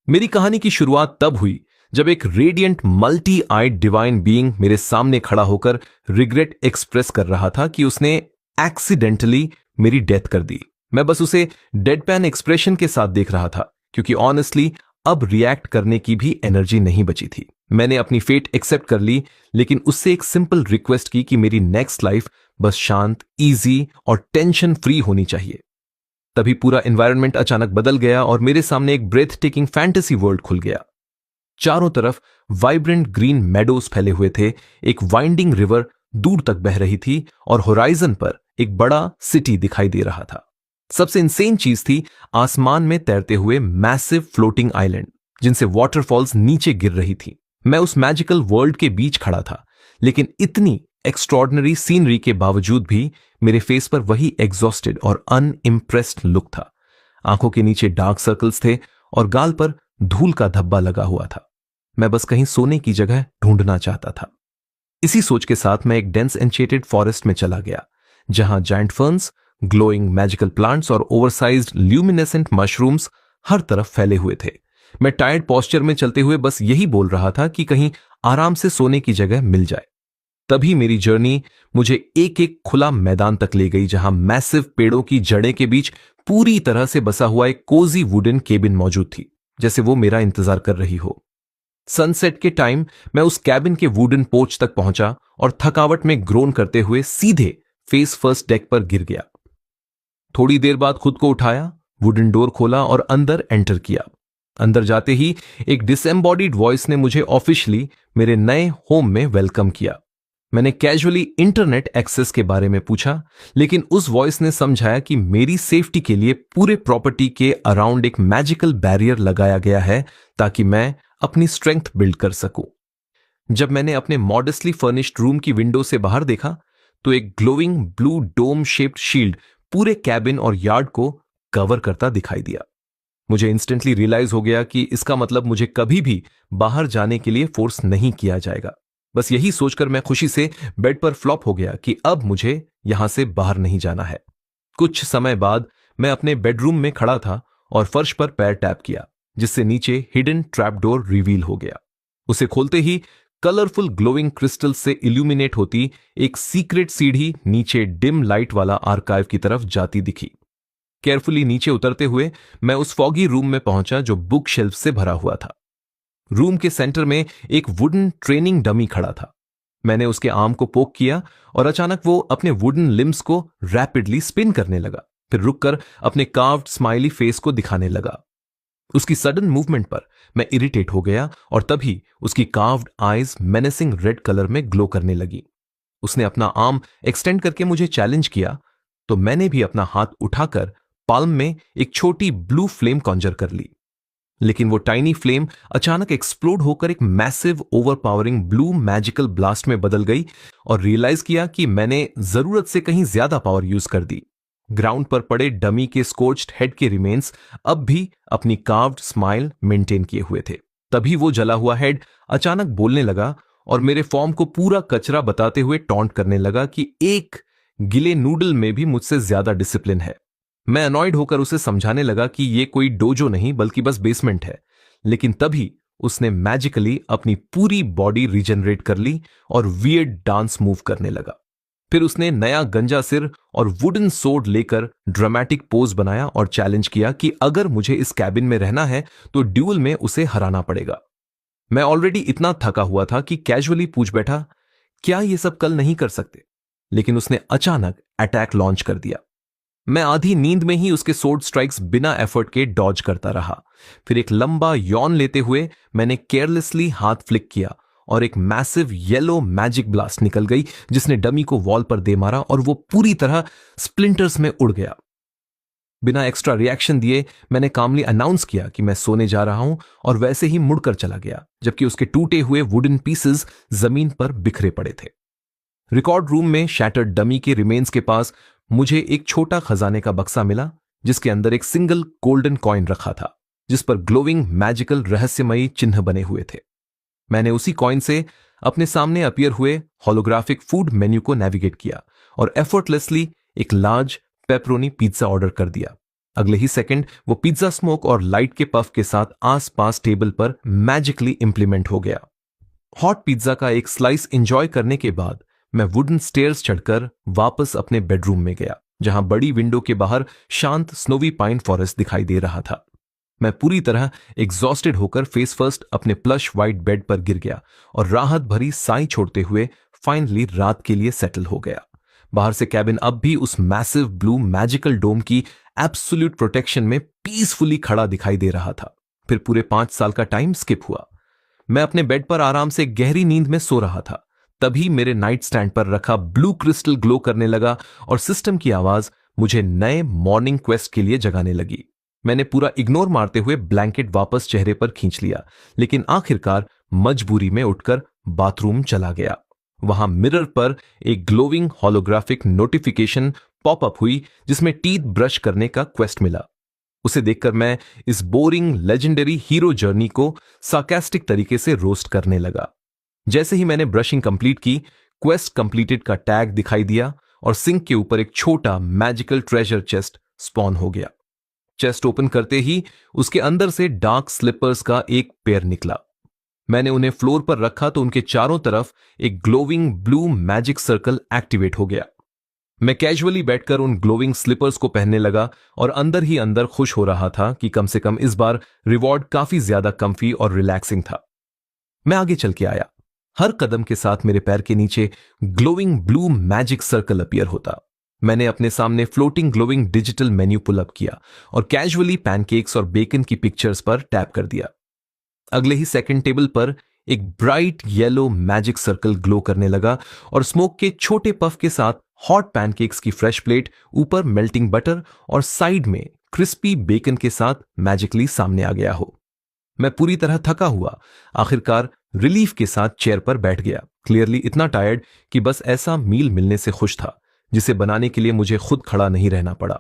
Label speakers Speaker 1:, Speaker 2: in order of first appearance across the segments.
Speaker 1: मेरी कहानी की शुरुआत तब हुई जब एक रेडिएंट मल्टी आइड डिवाइन बीइंग मेरे सामने खड़ा होकर रिग्रेट एक्सप्रेस कर रहा था कि उसने एक्सीडेंटली मेरी डेथ कर दी। मैं बस उसे डेडपैन एक्सप्रेशन के साथ देख रहा था, क्योंकि ऑनेस्टली अब रिएक्ट करने की भी एनर्जी नहीं बची थी। मैंने अपनी फेट एक्सेप्ट कर ली, लेकिन उससे एक सिंपल रिक्वेस्ट की कि मेरी नेक्स्ट लाइफ बस शांत, इजी और टेंशन फ्री होनी चाहिए। तभी पूरा एनवायरनमेंट अचानक बदल गया और मेरे सामने एक ब्रेथ टेकिंग फैंटेसी वर्ल्ड खुल गया। चारों तरफ वाइब्रेंट ग्रीन मेडोज फैले हुए थे, एक वाइंडिंग रिवर दूर तक बह रही थी और होराइजन पर एक बड़ा सिटी दिखाई दे रहा था। सबसे इंसेन चीज थी आसमान में तैरते हुए मैसिव फ्लोटिंग आइलैंड, जिनसे वाटरफॉल्स नीचे गिर रही थी। मैं उस मैजिकल वर्ल्ड के बीच खड़ा था, लेकिन इतनी एक्स्ट्रॉर्डनरी सीनरी के बावजूद भी मेरे फेस पर वही एग्जॉस्टेड और अनइम्प्रेस्ड लुक था। आंखों के नीचे डार्क सर्कल्स थे और गाल पर धूल का धब्बा लगा हुआ था। मैं बस कहीं सोने की जगह ढूंढना चाहता था। इसी सोच के साथ मैं एक डेंस एन्चेंटेड फॉरेस्ट में चला गया, जहां giant ferns, glowing magical plants और ओवरसाइज्ड ल्यूमिनेसेंट मशरूम्स हर तरफ फैले हुए थे। मैं टायर्ड पोस्चर में चलते हुए बस यही बोल रहा था कि कहीं आराम से सोने की जगह मिल जाए। तभी मेरी जर्नी मुझे एक एक खुला मैदान तक ले गई, जहां मैसिव पेड़ों की जड़ें के बीच पूरी तरह से बसा हुआ एक कोजी वुडन केबिन मौजूद थी, जैसे वो मेरा इंतजार कर रही हो। सनसेट के टाइम मैं उस कैबिन के वुडन पोर्च तक पहुंचा और थकावट में ग्रोन करते हुए सीधे फेस फर्स्ट डेक पर गिर गया। थोड़ी देर बाद खुद को उठाया, वुडन डोर खोला और अंदर एंटर किया। अंदर जाते ही एक डिसएम्बॉडीड वॉइस ने मुझे ऑफिशियली मेरे नए होम में वेलकम किया। मैंने कैजुअली इंटरनेट एक्सेस के बारे में पूछा, लेकिन उस वॉइस ने समझाया कि मेरी सेफ्टी के लिए पूरे प्रॉपर्टी के अराउंड एक मैजिकल बैरियर लगाया गया है, ताकि मैं अपनी स्ट्रेंथ बिल्ड कर सकूं। जब मैंने अपने मॉडेस्टली फर्निश्ड रूम की विंडो से बाहर देखा, तो एक glowing blue dome shaped shield पूरे कैबिन और यार्ड को कवर करता दिखाई दिया। मुझे इंस्टेंटली रियलाइज हो गया कि इसका मतलब मुझे कभी भी बाहर जाने के लिए फोर्स नहीं किया जाएगा। बस यही सोचकर मैं खुशी से बेड पर फ्लॉप हो गया कि अब मुझे यहां से बाहर नहीं जाना है। कुछ समय बाद मैं अपने बेडरूम में खड़ा था और फर्श पर पैर टैप किया, जिससे नीचे हिडन ट्रैपडोर रिवील हो गया। उसे खोलते ही कलरफुल ग्लोइंग क्रिस्टल से इल्यूमिनेट होती एक सीक्रेट सीढ़ी नीचे डिम लाइट वाला आर्काइव की तरफ जाती दिखी। केयरफुली नीचे उतरते हुए मैं उस फॉगी रूम में पहुंचा जो बुक शेल्फ से भरा हुआ था। रूम के सेंटर में एक वुडन ट्रेनिंग डमी खड़ा था। मैंने उसके आर्म को पोक किया और अचानक वो अपने वुडन लिम्स को रैपिडली स्पिन करने लगा, फिर रुककर अपने कार्व्ड स्माइली फेस को दिखाने लगा। उसकी सडन मूवमेंट पर मैं इरिटेट हो गया और तभी उसकी carved eyes menacing red colour में ग्लो करने लगी। उसने अपना आर्म एक्सटेंड करके मुझे चैलेंज किया, तो मैंने भी अपना हाथ उठाकर पाल्म में एक छोटी ब्लू फ्लेम कॉन्जर कर ली। लेकिन वो टाइनी फ्लेम अचानक एक्सप्लोड होकर एक massive overpowering blue magical blast में बदल गई और रियलाइज किया कि मैंने जरूरत से कहीं ज्यादा पावर यूज कर दी। ग्राउंड पर पड़े डमी के स्कोर्च्ड हेड के रिमेन्स अब भी अपनी कार्व्ड स्माइल मेंटेन किए हुए थे। तभी वो जला हुआ हेड अचानक बोलने लगा और मेरे फॉर्म को पूरा कचरा बताते हुए टॉन्ट करने लगा कि एक गिले नूडल में भी मुझसे ज्यादा डिसिप्लिन है। मैं अनॉयड होकर उसे समझाने लगा कि ये कोई डोजो नहीं बल्कि बस बेसमेंट है, लेकिन तभी उसने मैजिकली अपनी पूरी बॉडी रीजनरेट कर ली और वियर्ड डांस मूव करने लगा। फिर उसने नया गंजा सिर और वुडन सोर्ड लेकर ड्रामेटिक पोज बनाया और चैलेंज किया कि अगर मुझे इस कैबिन में रहना है तो ड्यूल में उसे हराना पड़ेगा। मैं ऑलरेडी इतना थका हुआ था कि कैजुअली पूछ बैठा, क्या ये सब कल नहीं कर सकते? लेकिन उसने अचानक अटैक लॉन्च कर दिया। मैं आधी नींद में ही उसके सोर्ड स्ट्राइक्स बिना एफर्ट के डॉज करता रहा। फिर एक लंबा यॉन लेते हुए मैंने केयरलेसली हाथ फ्लिक किया और एक मैसिव येलो मैजिक ब्लास्ट निकल गई, जिसने डमी को वॉल पर दे मारा और वो पूरी तरह स्प्लिंटर्स में उड़ गया। बिना एक्स्ट्रा रिएक्शन दिए मैंने कामली अनाउंस किया कि मैं सोने जा रहा हूं और वैसे ही मुड़कर चला गया, जबकि उसके टूटे हुए वुडन पीसेस जमीन पर बिखरे पड़े थे। रिकॉर्ड रूम में शैटर्ड डमी के रिमेन्स के पास मुझे एक छोटा खजाने का बक्सा मिला, जिसके अंदर एक सिंगल गोल्डन कॉइन रखा था, जिस पर ग्लोइंग मैजिकल रहस्यमयी चिन्ह बने हुए थे। मैंने उसी कॉइन से अपने सामने अपीयर हुए होलोग्राफिक फूड मेन्यू को नेविगेट किया और एफर्टलेसली एक लार्ज पेपरोनी पिज्जा ऑर्डर कर दिया। अगले ही सेकंड वो पिज्जा स्मोक और लाइट के पफ के साथ आसपास टेबल पर मैजिकली इंप्लीमेंट हो गया। हॉट पिज्जा का एक स्लाइस एंजॉय करने के बाद मैं वुडन स्टेयर्स चढ़कर वापस अपने बेडरूम में गया, जहां बड़ी विंडो के बाहर शांत स्नोवी पाइन फॉरेस्ट दिखाई दे रहा था। मैं पूरी तरह एग्जॉस्टेड होकर फेस फर्स्ट अपने प्लश वाइट बेड पर गिर गया और राहत भरी साई छोड़ते हुए फाइनली रात के लिए सेटल हो गया। बाहर से कैबिन अब भी उस मैसिव ब्लू मैजिकल डोम की एब्सोल्यूट प्रोटेक्शन में पीसफुली खड़ा दिखाई दे रहा था। फिर पूरे 5 साल का टाइम स्किप हुआ। मैं अपने बेड पर आराम से गहरी नींद में सो रहा था। तभी मेरे नाइट स्टैंड पर रखा ब्लू क्रिस्टल ग्लो करने लगा और सिस्टम की आवाज मुझे नए मॉर्निंग क्वेस्ट के लिए जगाने लगी। मैंने पूरा इग्नोर मारते हुए ब्लैंकेट वापस चेहरे पर खींच लिया, लेकिन आखिरकार मजबूरी में उठकर बाथरूम चला गया। वहां मिरर पर एक ग्लोविंग होलोग्राफिक नोटिफिकेशन पॉपअप हुई, जिसमें टीथ ब्रश करने का क्वेस्ट मिला। उसे देखकर मैं इस बोरिंग लेजेंडरी हीरो जर्नी को सार्कास्टिक तरीके से रोस्ट करने लगा। जैसे ही मैंने ब्रशिंग कंप्लीट की, क्वेस्ट कंप्लीटेड का टैग दिखाई दिया और सिंक के ऊपर एक छोटा मैजिकल ट्रेजर चेस्ट स्पॉन हो गया। चेस्ट ओपन करते ही उसके अंदर से डार्क स्लिपर्स का एक पेयर निकला। मैंने उन्हें फ्लोर पर रखा तो उनके चारों तरफ एक glowing blue magic circle activate हो गया। मैं कैजुअली बैठकर उन ग्लोविंग स्लिपर्स को पहनने लगा और अंदर ही अंदर खुश हो रहा था कि कम से कम इस बार रिवॉर्ड काफी ज्यादा कंफी और रिलैक्सिंग था। मैं आगे चल के आया। हर कदम के साथ मेरे पैर के नीचे glowing blue magic circle appear होता। मैंने अपने सामने floating glowing digital menu pull up किया और कैजुअली पैनकेक्स और बेकन की पिक्चर्स पर टैप कर दिया। अगले ही सेकंड टेबल पर एक bright yellow magic circle glow करने लगा और स्मोक के छोटे पफ के साथ हॉट पैनकेक्स की फ्रेश प्लेट, ऊपर मेल्टिंग बटर और साइड में क्रिस्पी बेकन के साथ मैजिकली सामने आ गया हो। मैं पूरी तरह थका हुआ आखिरकार रिलीफ के साथ चेयर पर बैठ गया, क्लियरली इतना टायर्ड कि बस ऐसा मील मिलने से खुश था जिसे बनाने के लिए मुझे खुद खड़ा नहीं रहना पड़ा।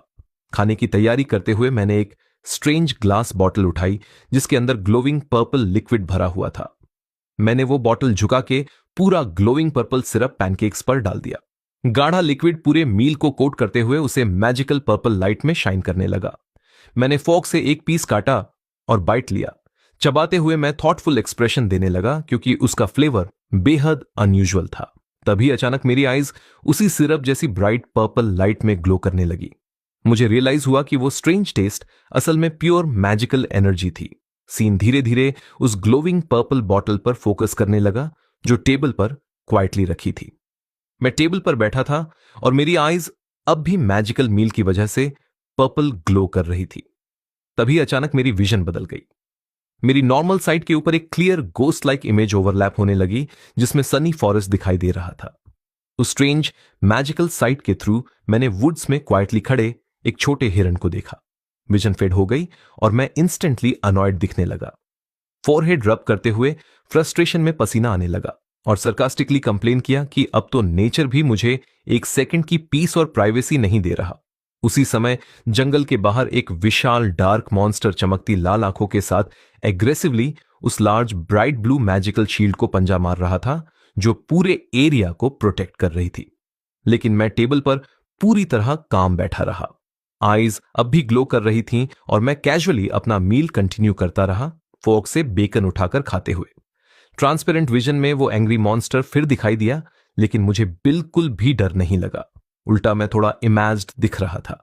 Speaker 1: खाने की तैयारी करते हुए मैंने एक स्ट्रेंज ग्लास बॉटल उठाई जिसके अंदर ग्लोविंग पर्पल लिक्विड भरा हुआ था। मैंने वो बॉटल झुका के पूरा ग्लोविंग पर्पल सिरप पैनकेक्स पर डाल दिया। गाढ़ा लिक्विड पूरे मील को कोट करते हुए उसे मैजिकल पर्पल लाइट में शाइन करने लगा। मैंने फोर्क से एक पीस काटा और बाइट लिया। चबाते हुए मैं थॉटफुल एक्सप्रेशन देने लगा क्योंकि उसका फ्लेवर बेहद अनयूजुअल था। तभी अचानक मेरी आईज उसी सिरप जैसी ब्राइट पर्पल लाइट में ग्लो करने लगी। मुझे रियलाइज हुआ कि वो स्ट्रेंज टेस्ट असल में प्योर मैजिकल एनर्जी थी। सीन धीरे धीरे उस ग्लोविंग पर्पल बॉटल पर फोकस करने लगा जो टेबल पर क्वाइटली रखी थी। मैं टेबल पर बैठा था और मेरी आईज अब भी मैजिकल मील की वजह से पर्पल ग्लो कर रही थी। तभी अचानक मेरी विजन बदल गई। मेरी नॉर्मल साइड के ऊपर एक clear ghost like image overlap होने लगी जिसमें सनी फॉरेस्ट दिखाई दे रहा था। उस स्ट्रेंज मैजिकल साइट के थ्रू मैंने वुड्स में क्वाइटली खड़े एक छोटे हिरन को देखा। विजन फेड हो गई और मैं इंस्टेंटली अनॉयड दिखने लगा। फोरहेड रब करते हुए फ्रस्ट्रेशन में पसीना आने लगा और सरकास्टिकली कंप्लेन किया कि अब तो नेचर भी मुझे एक सेकंड की पीस और प्राइवेसी नहीं दे रहा। उसी समय जंगल के बाहर एक विशाल डार्क मॉन्स्टर चमकती लाल आंखों के साथ एग्रेसिवली उस large bright blue magical shield को पंजा मार रहा था जो पूरे एरिया को प्रोटेक्ट कर रही थी। लेकिन मैं टेबल पर पूरी तरह काम बैठा रहा। आईज अब भी ग्लो कर रही थीं और मैं कैजुअली अपना मील कंटिन्यू करता रहा, फोर्क से बेकन उठाकर खाते हुए। ट्रांसपेरेंट विजन में वो एंग्री मॉन्स्टर फिर दिखाई दिया, लेकिन मुझे बिल्कुल भी डर नहीं लगा। उल्टा मैं थोड़ा इमेज्ड दिख रहा था।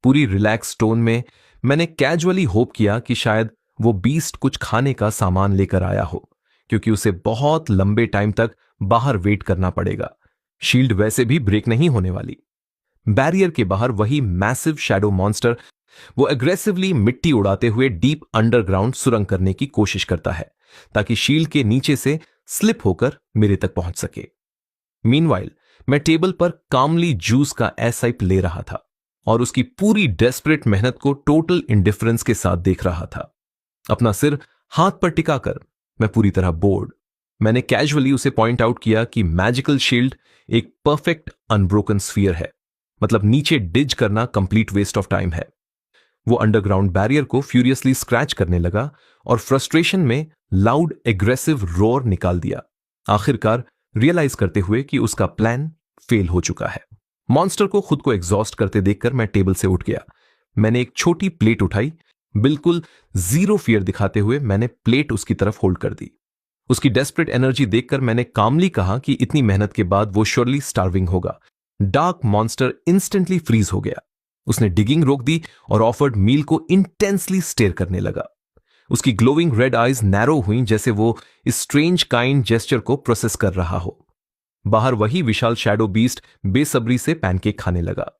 Speaker 1: पूरी रिलैक्स टोन में मैंने कैजुअली होप किया कि शायद वो बीस्ट कुछ खाने का सामान लेकर आया हो, क्योंकि उसे बहुत लंबे टाइम तक बाहर वेट करना पड़ेगा। शील्ड वैसे भी ब्रेक नहीं होने वाली। बैरियर के बाहर वही मैसिव शैडो मॉन्स्टर वो एग्रेसिवली मिट्टी उड़ाते हुए डीप अंडरग्राउंड सुरंग करने की कोशिश करता है ताकि शील्ड के नीचे से स्लिप होकर मेरे तक पहुंच सके। मीनवाइल मैं टेबल पर कामली जूस का एसाइप ले रहा था और उसकी पूरी डेस्परेट मेहनत को टोटल इंडिफरेंस के साथ देख रहा था। अपना सिर हाथ पर टिकाकर मैं पूरी तरह बोर्ड। मैंने कैजुअली उसे पॉइंट आउट किया कि मैजिकल शील्ड एक परफेक्ट अनब्रोकन स्फीयर है, मतलब नीचे डिज करना कंप्लीट वेस्ट ऑफ टाइम है। वो अंडरग्राउंड बैरियर को फ्यूरियसली स्क्रैच करने लगा और फ्रस्ट्रेशन में लाउड एग्रेसिव रोर निकाल दिया, आखिरकार रियलाइज करते हुए कि उसका प्लान फेल हो चुका है। मॉन्स्टर को खुद को एग्जॉस्ट करते देखकर मैं टेबल से उठ गया। मैंने एक छोटी प्लेट उठाई। बिल्कुल जीरो फियर दिखाते हुए मैंने प्लेट उसकी तरफ होल्ड कर दी। उसकी डेस्परेट एनर्जी देखकर मैंने कामली कहा कि इतनी मेहनत के बाद वो श्योरली स्टार्विंग होगा। डार्क मॉन्स्टर इंस्टेंटली फ्रीज हो गया। उसने डिगिंग रोक दी और ऑफर्ड मील को इंटेंसली स्टेयर करने लगा। उसकी ग्लोइंग रेड आईज नैरो हुई, जैसे वो इस स्ट्रेंज काइंड जेस्चर को प्रोसेस कर रहा हो। बाहर वही विशाल शैडो बीस्ट बेसब्री से पैनकेक खाने लगा।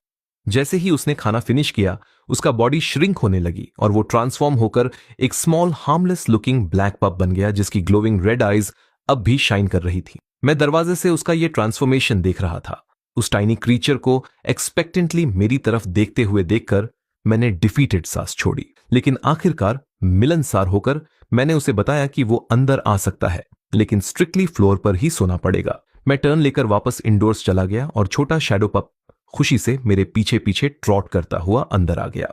Speaker 1: जैसे ही उसने खाना फिनिश किया, उसका बॉडी श्रिंक होने लगी और वो ट्रांसफॉर्म होकर एक स्मॉल हार्मलेस लुकिंग ब्लैक पप बन गया, जिसकी ग्लोइंग रेड आईज अब भी शाइन कर रही थी। मैं दरवाजे से उसका ये ट्रांसफॉर्मेशन देख रहा था। उस टाइनी क्रीचर को एक्सपेक्टेंटली मेरी तरफ देखते हुए देखकर मैंने डिफीटेड सांस छोड़ी, लेकिन आखिरकार मिलनसार होकर मैंने उसे बताया कि वो अंदर आ सकता है, लेकिन स्ट्रिक्टली फ्लोर पर ही सोना पड़ेगा। मैं टर्न लेकर वापस इंडोर्स चला गया और छोटा शैडो पप खुशी से मेरे पीछे पीछे ट्रॉट करता हुआ अंदर आ गया।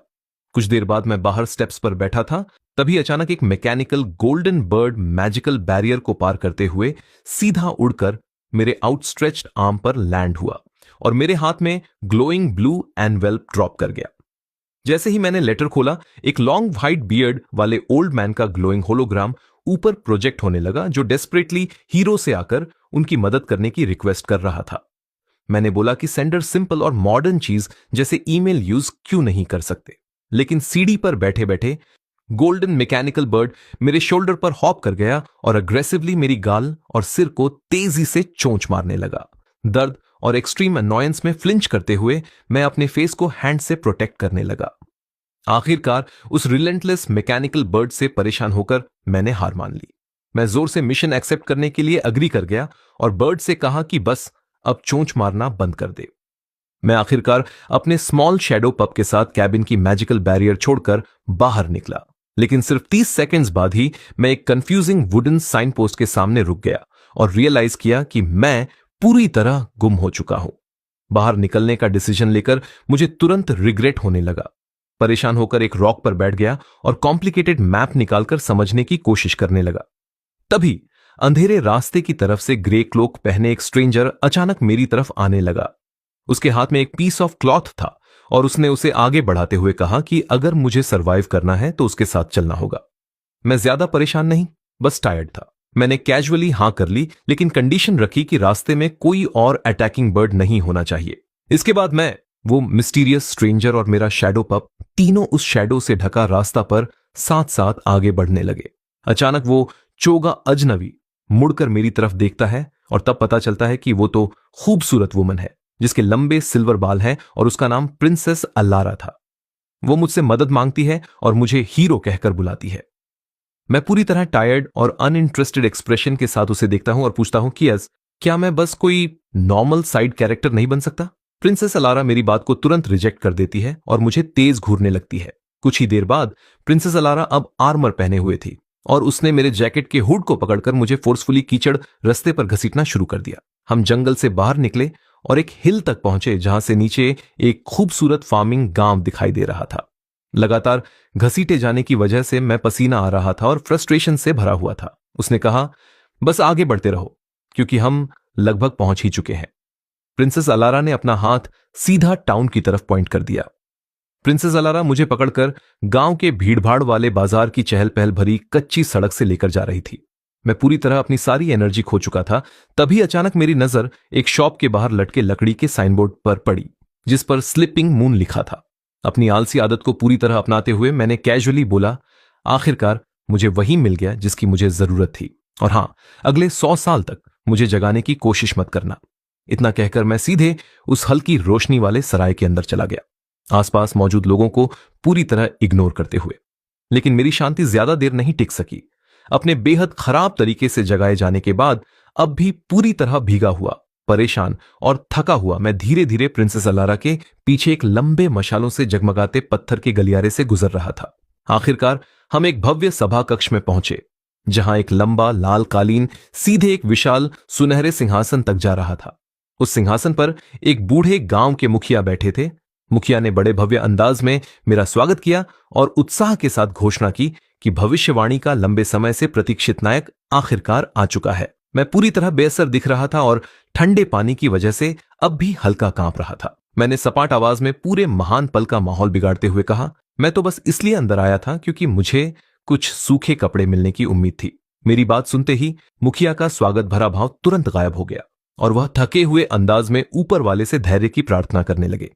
Speaker 1: कुछ देर बाद मैं बाहर स्टेप्स पर बैठा था, तभी अचानक एक mechanical golden bird magical barrier को पार करते हुए सीधा उड़कर मेरे आउटस्ट्रेच्ड आर्म पर लैंड हुआ और मेरे हाथ में ग्लोइंग ब्लू एनवेल्प ड्रॉप कर गया। जैसे ही मैंने लेटर खोला, एक लॉन्ग व्हाइट बियर्ड वाले ओल्ड मैन का ग्लोइंग होलोग्राम ऊपर प्रोजेक्ट होने लगा, जो डेस्परेटली हीरो से आकर उनकी मदद करने की रिक्वेस्ट कर रहा था। मैंने बोला कि सेंडर सिंपल और मॉडर्न चीज जैसे ईमेल यूज क्यों नहीं कर सकते, लेकिन सीढ़ी पर बैठे बैठे गोल्डन मैकेनिकल बर्ड मेरे शोल्डर पर हॉप कर गया और अग्रेसिवली मेरी गाल और सिर को तेजी से चोंच मारने लगा। दर्द और एक्सट्रीम अनॉयंस में फ्लिंच करते हुए मैं अपने फेस को हैंड से प्रोटेक्ट करने लगा। आखिरकार उस रिलेंटलेस मैकेनिकल बर्ड से परेशान होकर मैंने हार मान ली। मैं जोर से मिशन एक्सेप्ट करने के लिए अग्री कर गया और बर्ड से कहा कि बस अब चोंच मारना बंद कर दे। मैं आखिरकार अपने स्मॉल शैडो पप के साथ कैबिन की मैजिकल बैरियर छोड़कर बाहर निकला, लेकिन सिर्फ 30 सेकंड्स बाद ही मैं एक कंफ्यूजिंग वुडन साइन पोस्ट के सामने रुक गया और रियलाइज किया कि मैं पूरी तरह गुम हो चुका हूं। बाहर निकलने का डिसीजन लेकर मुझे तुरंत रिग्रेट होने लगा। परेशान होकर एक रॉक पर बैठ गया और कॉम्प्लिकेटेड मैप निकालकर समझने की कोशिश करने लगा। तभी अंधेरे रास्ते की तरफ से ग्रे क्लोक पहने एक स्ट्रेंजर अचानक मेरी तरफ आने लगा। उसके हाथ में एक पीस ऑफ क्लॉथ था और उसने उसे आगे बढ़ाते हुए कहा कि अगर मुझे सरवाइव करना है तो उसके साथ चलना होगा। मैं ज्यादा परेशान नहीं, बस टायर्ड था। मैंने कैजुअली हां कर ली, लेकिन कंडीशन रखी कि रास्ते में कोई और अटैकिंग बर्ड नहीं होना चाहिए। इसके बाद मैं, वो मिस्टीरियस स्ट्रेंजर और मेरा शैडो पप तीनों उस शैडो से ढका रास्ता पर साथ साथ आगे बढ़ने लगे। अचानक वो चोगा अजनबी मुड़कर मेरी तरफ देखता है और तब पता चलता है कि वो तो खूबसूरत वुमन है जिसके लंबे सिल्वर बाल हैं और उसका नाम प्रिंसेस अल्लारा था। वो मुझसे मदद मांगती है और मुझे हीरो कहकर बुलाती है। मैं पूरी तरह टायर्ड और अनइंटरेस्टेड एक्सप्रेशन के साथ उसे देखता हूं और पूछता हूं कि क्या मैं बस कोई नॉर्मल साइड कैरेक्टर नहीं बन सकता? प्रिंसेस अलारा मेरी बात को तुरंत रिजेक्ट कर देती है और मुझे तेज घूरने लगती है। कुछ ही देर बाद प्रिंसेस अलारा अब आर्मर पहने हुए थी और उसने मेरे जैकेट के हुड को पकड़कर मुझे फोर्सफुली कीचड़ रास्ते पर घसीटना शुरू कर दिया। हम जंगल से बाहर निकले और एक हिल तक पहुंचे जहां से नीचे एक खूबसूरत फार्मिंग गांव दिखाई दे रहा था। लगातार घसीटे जाने की वजह से मैं पसीना आ रहा था और फ्रस्ट्रेशन से भरा हुआ था। उसने कहा, बस आगे बढ़ते रहो क्योंकि हम लगभग पहुंच ही चुके हैं। प्रिंसेस अलारा ने अपना हाथ सीधा टाउन की तरफ पॉइंट कर दिया। प्रिंसेस अलारा मुझे पकड़कर गांव के भीड़भाड़ वाले बाजार की चहल पहल भरी कच्ची सड़क से लेकर जा रही थी। मैं पूरी तरह अपनी सारी एनर्जी खो चुका था। तभी अचानक मेरी नजर एक शॉप के बाहर लटके लकड़ी के साइनबोर्ड पर पड़ी जिस पर स्लिपिंग मून लिखा था। अपनी आलसी आदत को पूरी तरह अपनाते हुए मैंने कैजुअली बोला, आखिरकार मुझे वही मिल गया जिसकी मुझे जरूरत थी, और हां, अगले 100 साल तक मुझे जगाने की कोशिश मत करना। इतना कहकर मैं सीधे उस हल्की रोशनी वाले सराय के अंदर चला गया, आसपास मौजूद लोगों को पूरी तरह इग्नोर करते हुए। लेकिन मेरी शांति ज्यादा देर नहीं टिक सकी। अपने बेहद खराब तरीके से जगाए जाने के बाद अब भी पूरी तरह भीगा हुआ, परेशान और थका हुआ मैं धीरे धीरे प्रिंसेस अलारा के पीछे एक लंबे मशालों से जगमगाते पत्थर के गलियारे से गुजर रहा था। आखिरकार हम एक भव्य सभा कक्ष में पहुंचे जहां एक लंबा लाल कालीन सीधे एक विशाल सुनहरे सिंहासन तक जा रहा था। उस सिंहासन पर एक बूढ़े गांव के मुखिया बैठे थे। मुखिया ने बड़े भव्य अंदाज में मेरा स्वागत किया और उत्साह के साथ घोषणा की कि भविष्यवाणी का लंबे समय से प्रतीक्षित नायक आखिरकार आ चुका है। मैं पूरी तरह बेअसर दिख रहा था और ठंडे पानी की वजह से अब भी हल्का कांप रहा था। मैंने सपाट आवाज में पूरे महान पल का माहौल बिगाड़ते हुए कहा, मैं तो बस इसलिए अंदर आया था क्योंकि मुझे कुछ सूखे कपड़े मिलने की उम्मीद थी। मेरी बात सुनते ही मुखिया का स्वागत भरा भाव तुरंत गायब हो गया और वह थके हुए अंदाज में ऊपर वाले से धैर्य की प्रार्थना करने लगे,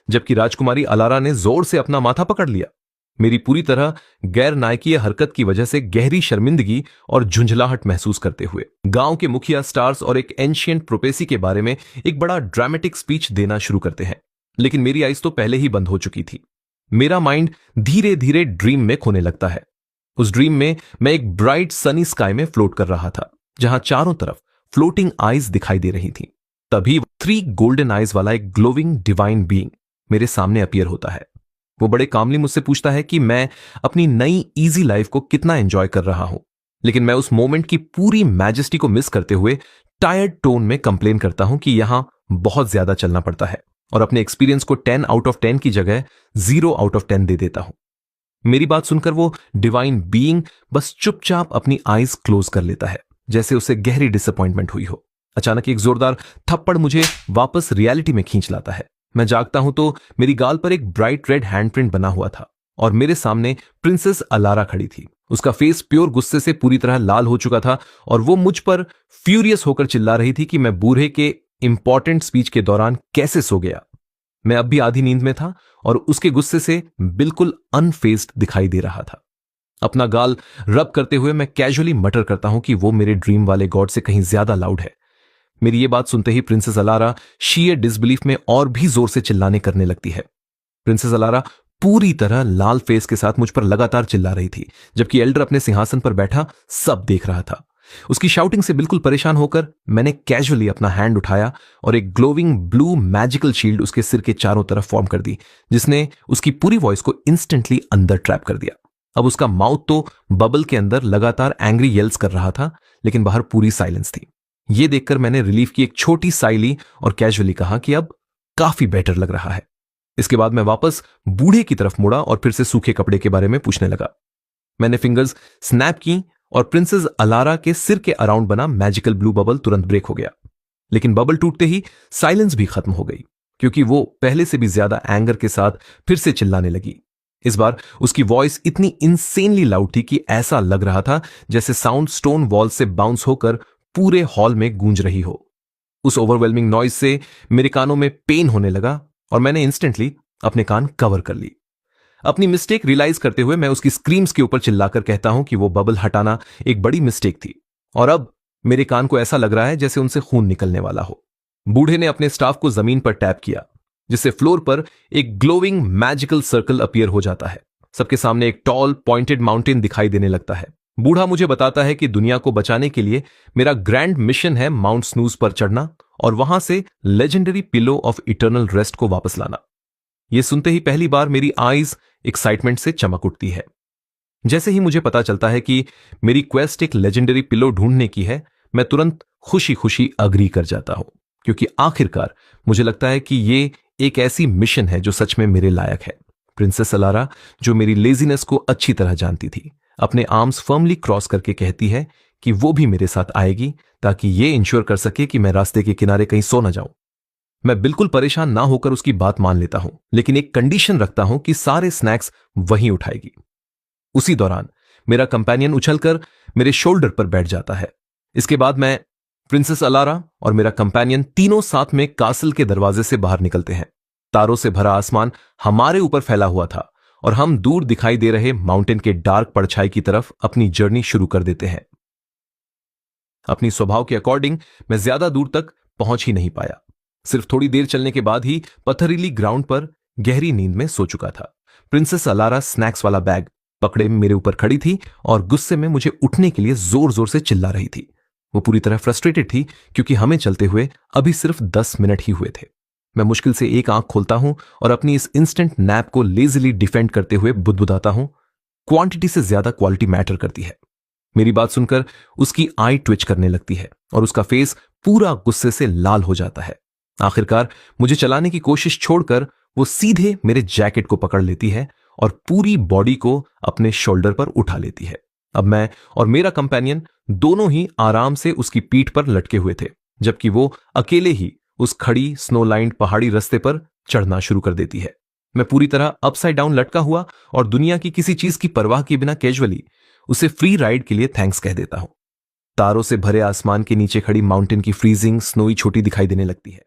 Speaker 1: जबकि राजकुमारी अलारा ने जोर से अपना माथा पकड़ लिया। मेरी पूरी तरह गैर नायकीय हरकत की वजह से गहरी शर्मिंदगी और झुंझलाहट महसूस करते हुए गांव के मुखिया स्टार्स और एक एंशियंट प्रोपेसी के बारे में एक बड़ा ड्रामेटिक स्पीच देना शुरू करते हैं, लेकिन मेरी आइज तो पहले ही बंद हो चुकी थी। मेरा माइंड धीरे धीरे ड्रीम में खोने लगता है। उस ड्रीम में मैं एक ब्राइट सनी स्काई में फ्लोट कर रहा था, जहां चारों तरफ फ्लोटिंग आइज दिखाई दे रही थी। तभी 3 गोल्डन आइज वाला एक ग्लोविंग डिवाइन बीइंग मेरे सामने अपीयर होता है। वो बड़े कामली मुझसे पूछता है कि मैं अपनी नई इजी लाइफ को कितना एंजॉय कर रहा हूं, लेकिन मैं उस मोमेंट की पूरी मैजेस्टी को मिस करते हुए टायर्ड टोन में कंप्लेन करता हूं कि यहां बहुत ज्यादा चलना पड़ता है और अपने एक्सपीरियंस को 10 आउट ऑफ 10 की जगह 0 आउट ऑफ 10 दे देता हूं। मेरी बात सुनकर वो डिवाइन बीइंग बस चुपचाप अपनी आईज क्लोज कर लेता है, जैसे उसे गहरी डिसअपॉइंटमेंट हुई हो। अचानक एक जोरदार थप्पड़ मुझे वापस रियलिटी में खींच लाता है। मैं जागता हूं तो मेरी गाल पर एक ब्राइट रेड हैंडप्रिंट बना हुआ था और मेरे सामने प्रिंसेस अलारा खड़ी थी। उसका फेस प्योर गुस्से से पूरी तरह लाल हो चुका था और वो मुझ पर फ्यूरियस होकर चिल्ला रही थी कि मैं बूढ़े के इंपॉर्टेंट स्पीच के दौरान कैसे सो गया। मैं अब भी आधी नींद में था और उसके गुस्से से बिल्कुल अनफेज्ड दिखाई दे रहा था। अपना गाल रब करते हुए मैं कैजुअली मटर करता हूं कि वो मेरे ड्रीम वाले गॉड से कहीं ज्यादा लाउड है। मेरी ये बात सुनते ही प्रिंसेस अलारा शीयर डिसबिलीफ में और भी जोर से चिल्लाने करने लगती है। प्रिंसेस अलारा पूरी तरह लाल फेस के साथ मुझ पर लगातार चिल्ला रही थी, जबकि एल्डर अपने सिंहासन पर बैठा सब देख रहा था। उसकी शाउटिंग से बिल्कुल परेशान होकर मैंने कैजुअली अपना हैंड उठाया और एक ग्लोविंग ब्लू मैजिकल शील्ड उसके सिर के चारों तरफ फॉर्म कर दी, जिसने उसकी पूरी वॉइस को इंस्टेंटली अंदर ट्रैप कर दिया। अब उसका माउथ तो बबल के अंदर लगातार एंग्री येल्स कर रहा था, लेकिन बाहर पूरी साइलेंस थी। यह देखकर मैंने रिलीफ की एक छोटी साई ली और कैजुअली कहा कि अब काफी बेटर लग रहा है। इसके बाद मैं वापस बूढ़े की तरफ मुड़ा और फिर से सूखे कपड़े के बारे में पूछने लगा। मैंने फिंगर्स स्नैप की और प्रिंसेस अलारा के सिर के अराउंड बना मैजिकल ब्लू बबल तुरंत ब्रेक हो गया, लेकिन बबल टूटते ही साइलेंस भी खत्म हो गई, क्योंकि वो पहले से भी ज्यादा एंगर के साथ फिर से चिल्लाने लगी। इस बार उसकी वॉइस इतनी इंसेनली लाउड थी कि ऐसा लग रहा था जैसे साउंड स्टोन वॉल से बाउंस होकर पूरे हॉल में गूंज रही हो। उस ओवरवेलमिंग नॉइज से मेरे कानों में पेन होने लगा और मैंने इंस्टेंटली अपने कान कवर कर ली। अपनी मिस्टेक रियलाइज करते हुए मैं उसकी स्क्रीम्स के ऊपर चिल्लाकर कहता हूं कि वो बबल हटाना एक बड़ी मिस्टेक थी और अब मेरे कान को ऐसा लग रहा है जैसे उनसे खून निकलने वाला हो। बूढ़े ने अपने स्टाफ को जमीन पर टैप किया, जिससे फ्लोर पर एक ग्लोविंग मैजिकल सर्कल अपीयर हो जाता है। सबके सामने एक टॉल पॉइंटेड माउंटेन दिखाई देने लगता है। बूढ़ा मुझे बताता है कि दुनिया को बचाने के लिए मेरा ग्रैंड मिशन है माउंट स्नूज पर चढ़ना और वहां से legendary pillow of eternal rest को वापस लाना। यह सुनते ही पहली बार मेरी आईज एक्साइटमेंट से चमक उठती है। जैसे ही मुझे पता चलता है कि मेरी क्वेस्ट एक लेजेंडरी पिलो ढूंढने की है, मैं तुरंत खुशी खुशी अग्री कर जाता हूं, क्योंकि आखिरकार मुझे लगता है कि यह एक ऐसी मिशन है जो सच में मेरे लायक है। प्रिंसेस अलारा, जो मेरी लेजीनेस को अच्छी तरह जानती थी, अपने आर्म्स फर्मली क्रॉस करके कहती है कि वो भी मेरे साथ आएगी ताकि ये इंश्योर कर सके कि मैं रास्ते के किनारे कहीं सो न जाऊं। मैं बिल्कुल परेशान ना होकर उसकी बात मान लेता हूं, लेकिन एक कंडीशन रखता हूं कि सारे स्नैक्स वहीं उठाएगी। उसी दौरान मेरा कंपेनियन उछलकर मेरे शोल्डर पर बैठ जाता है। इसके बाद मैं, प्रिंसेस अलारा और मेरा कंपेनियन तीनों साथ में कासल के दरवाजे से बाहर निकलते हैं। तारों से भरा आसमान हमारे ऊपर फैला हुआ था और हम दूर दिखाई दे रहे माउंटेन के डार्क परछाई की तरफ अपनी जर्नी शुरू कर देते हैं। अपनी स्वभाव के अकॉर्डिंग मैं ज्यादा दूर तक पहुंच ही नहीं पाया। सिर्फ थोड़ी देर चलने के बाद ही पथरीली ग्राउंड पर गहरी नींद में सो चुका था। प्रिंसेस अलारा स्नैक्स वाला बैग पकड़े मेरे ऊपर खड़ी थी और गुस्से में मुझे उठने के लिए जोर जोर से चिल्ला रही थी। वो पूरी तरह फ्रस्ट्रेटेड थी, क्योंकि हमें चलते हुए अभी सिर्फ 10 मिनट ही हुए थे। मैं मुश्किल से एक आंख खोलता हूं और अपनी इस इंस्टेंट नैप को लेजिली डिफेंड करते हुए बुदबुदाता हूं, क्वांटिटी से ज्यादा क्वालिटी मैटर करती है। मेरी बात सुनकर उसकी आई ट्विच करने लगती है और उसका फेस पूरा गुस्से से लाल हो जाता है। आखिरकार मुझे चलाने की कोशिश छोड़कर वो सीधे मेरे जैकेट को पकड़ लेती है और पूरी बॉडी को अपने शोल्डर पर उठा लेती है। अब मैं और मेरा कंपेनियन दोनों ही आराम से उसकी पीठ पर लटके हुए थे, जबकि वो अकेले ही उस खड़ी स्नो लाइन्ड पहाड़ी रास्ते पर चढ़ना शुरू कर देती है। मैं पूरी तरह अपसाइड डाउन लटका हुआ और दुनिया की किसी चीज की परवाह किए बिना कैजुअली उसे फ्री राइड के लिए थैंक्स कह देता हूं। तारों से भरे आसमान के नीचे खड़ी माउंटेन की फ्रीजिंग स्नोई छोटी दिखाई देने लगती है।